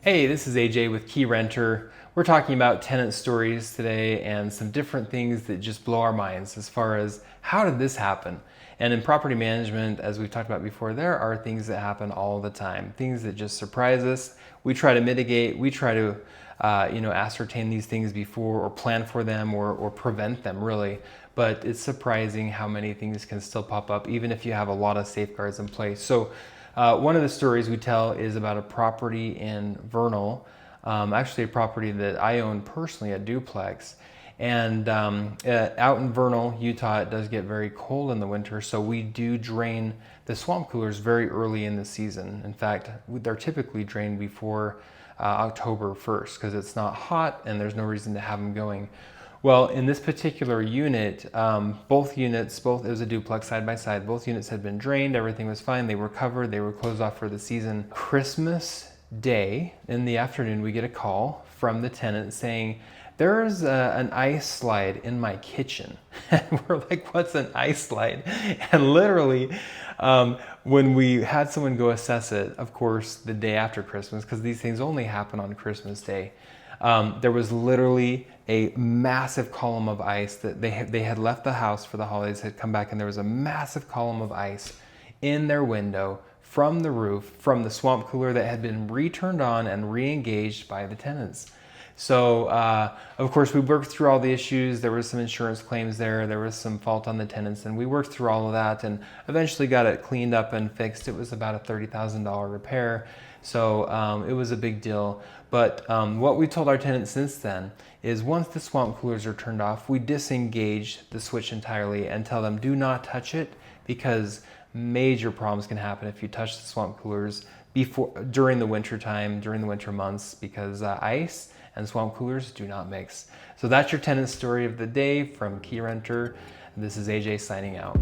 Hey, this is AJ with Keyrenter. We're talking about tenant stories today and some different things that just blow our minds as far as how did this happen? And in property management, as we've talked about before, there are things that happen all the time, things that just surprise us. We try to mitigate, we try to ascertain these things before or plan for them or prevent them really. But it's surprising how many things can still pop up even if you have a lot of safeguards in place. So one of the stories we tell is about a property in Vernal, actually a property that I own personally, a duplex. And out in Vernal, Utah, it does get very cold in the winter, so we do drain the swamp coolers very early in the season. In fact, they're typically drained before October 1st because it's not hot and there's no reason to have them going. Well, in this particular unit, both units, it was a duplex side by side, both units had been drained, everything was fine, they were covered, they were closed off for the season. Christmas Day in the afternoon, we get a call from the tenant saying, there's an ice slide in my kitchen. And we're like, what's an ice slide? And literally, when we had someone go assess it, of course, the day after Christmas, because these things only happen on Christmas Day, there was literally a massive column of ice that they had left the house for the holidays, had come back, and there was a massive column of ice in their window from the roof, from the swamp cooler that had been returned on and re-engaged by the tenants. So, of course, we worked through all the issues. There was some insurance claims there. There was some fault on the tenants, and we worked through all of that and eventually got it cleaned up and fixed. It was about a $30,000 repair. So it was a big deal. But what we told our tenants since then is once the swamp coolers are turned off, we disengage the switch entirely and tell them do not touch it because major problems can happen if you touch the swamp coolers during the winter time, during the winter months, because ice and swamp coolers do not mix. So that's your tenant story of the day from Keyrenter. This is AJ signing out.